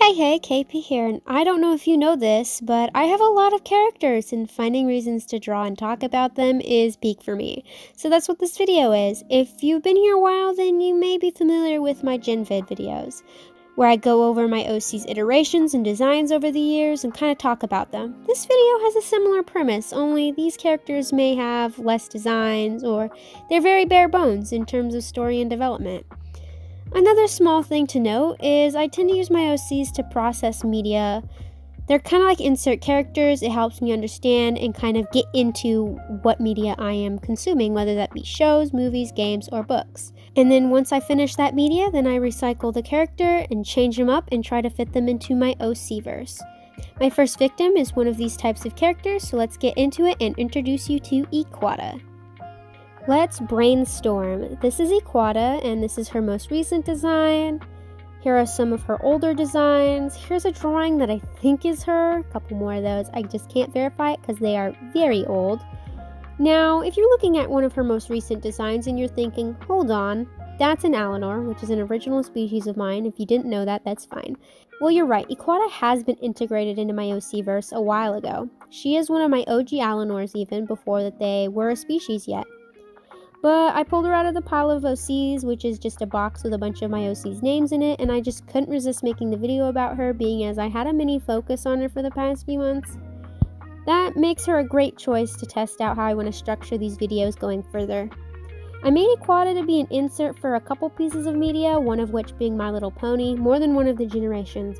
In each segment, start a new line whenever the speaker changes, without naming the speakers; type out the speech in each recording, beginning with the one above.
Hey, KP here, and I don't know if you know this, but I have a lot of characters, and finding reasons to draw and talk about them is peak for me. So that's what this video is. If you've been here a while, then you may be familiar with my GenVid videos, where I go over my OC's iterations and designs over the years and kind of talk about them. This video has a similar premise, only these characters may have less designs, or they're very bare bones in terms of story and development. Another small thing to note is I tend to use my OCs to process media. They're kind of like insert characters. It helps me understand and kind of get into what media I am consuming, whether that be shows, movies, games, or books. And then once I finish that media, then I recycle the character and change them up and try to fit them into my OC verse. My first victim is one of these types of characters, so let's get into it and introduce you to Equada. Let's brainstorm. This is Aquada, and this is her most recent design. Here are some of her older designs. Here's a drawing that I think is her. A couple more of those. I just can't verify it because they are very old. Now, if you're looking at one of her most recent designs and you're thinking, hold on, that's an Alinor, which is an original species of mine. If you didn't know that, that's fine. Well, you're right. Equada has been integrated into my OC verse a while ago. She is one of my OG Alinors even before that they were a species yet. But I pulled her out of the pile of OCs, which is just a box with a bunch of my OC's names in it, and I just couldn't resist making the video about her, being as I had a mini focus on her for the past few months. That makes her a great choice to test out how I want to structure these videos going further. I made Equada to be an insert for a couple pieces of media, one of which being My Little Pony, more than one of the generations.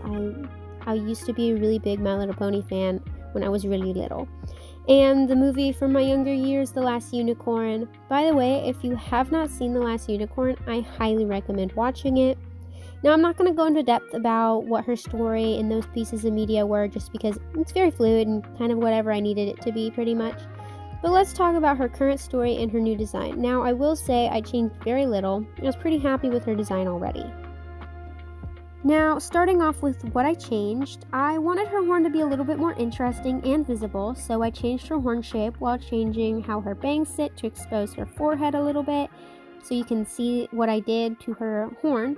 I used to be a really big My Little Pony fan when I was really little. And the movie from my younger years, The Last Unicorn. By the way, if you have not seen The Last Unicorn, I highly recommend watching it. Now, I'm not going to go into depth about what her story and those pieces of media were, just because it's very fluid and kind of whatever I needed it to be, pretty much. But let's talk about her current story and her new design. Now, I will say I changed very little. I was pretty happy with her design already. Now, starting off with what I changed, I wanted her horn to be a little bit more interesting and visible, so I changed her horn shape while changing how her bangs sit to expose her forehead a little bit, so you can see what I did to her horn.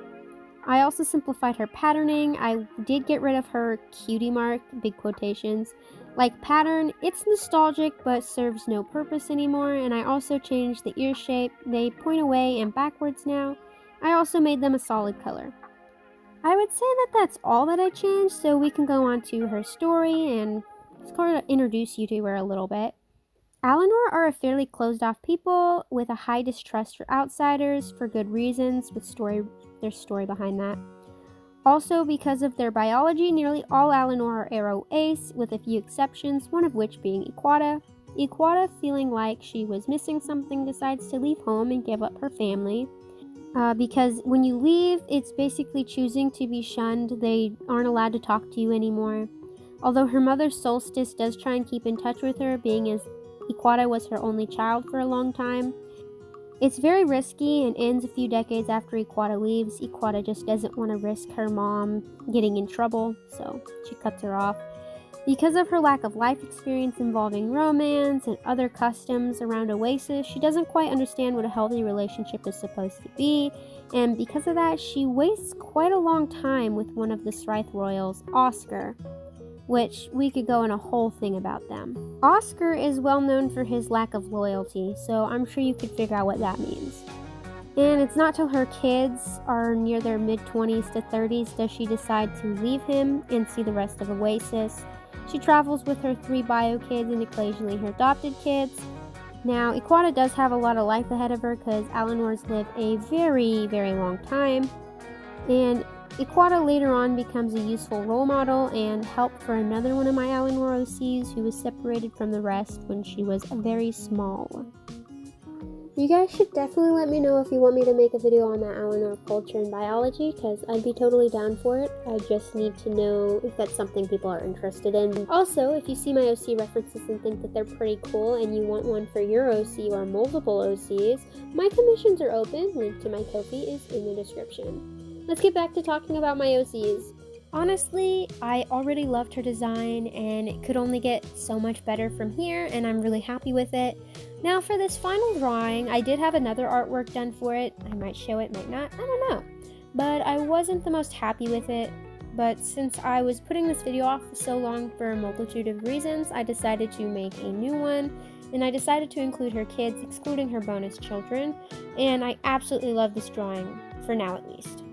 I also simplified her patterning. I did get rid of her cutie mark, big quotations. Like pattern, it's nostalgic but serves no purpose anymore, and I also changed the ear shape. They point away and backwards now. I also made them a solid color. I would say that that's all that I changed, so we can go on to her story and sort of introduce you to her a little bit. Alinor are a fairly closed-off people with a high distrust for outsiders for good reasons, with their story behind that. Also, because of their biology, nearly all Alinor are arrow ace, with a few exceptions, one of which being Equada. Equada, feeling like she was missing something, decides to leave home and give up her family. Because when you leave, it's basically choosing to be shunned. They aren't allowed to talk to you anymore. Although her mother Solstice does try and keep in touch with her, being as Equada was her only child for a long time. It's very risky and ends a few decades after Equada leaves. Equada just doesn't want to risk her mom getting in trouble, so she cuts her off. Because of her lack of life experience involving romance and other customs around Oasis, she doesn't quite understand what a healthy relationship is supposed to be, and because of that, she wastes quite a long time with one of the Srythe Royals, Oscar, which we could go in a whole thing about them. Oscar is well known for his lack of loyalty, so I'm sure you could figure out what that means. And it's not till her kids are near their mid-20s to 30s does she decide to leave him and see the rest of Oasis. She travels with her 3 bio kids and occasionally her adopted kids. Now, Equada does have a lot of life ahead of her because Alinors live a very, very long time. And Equada later on becomes a useful role model and help for another one of my Alinor OCs who was separated from the rest when she was very small. You guys should definitely let me know if you want me to make a video on that Alinor culture and biology, because I'd be totally down for it. I just need to know if that's something people are interested in. Also, if you see my OC references and think that they're pretty cool and you want one for your OC or multiple OCs, my commissions are open. Link to my Ko-fi is in the description. Let's get back to talking about my OCs. Honestly, I already loved her design and it could only get so much better from here, and I'm really happy with it. Now for this final drawing, I did have another artwork done for it. I might show it, might not, I don't know. But I wasn't the most happy with it. but since I was putting this video off for so long for a multitude of reasons, I decided to make a new one, and I decided to include her kids, excluding her bonus children, and I absolutely love this drawing, for now at least.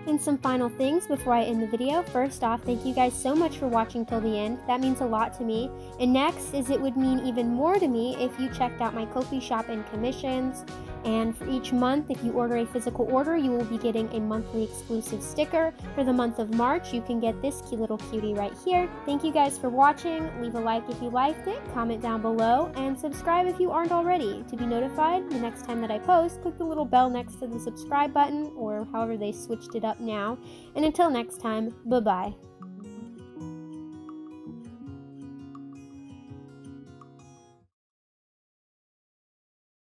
And some final things before I end the video. First off, thank you guys so much for watching till the end. That means a lot to me. And next is it would mean even more to me if you checked out my Ko-fi shop and commissions. And for each month, if you order a physical order, you will be getting a monthly exclusive sticker. For the month of March, you can get this cute little cutie right here. Thank you guys for watching. Leave a like if you liked it, comment down below, and subscribe if you aren't already. To be notified the next time that I post, click the little bell next to the subscribe button, or however they switched it up now. And until next time, bye-bye.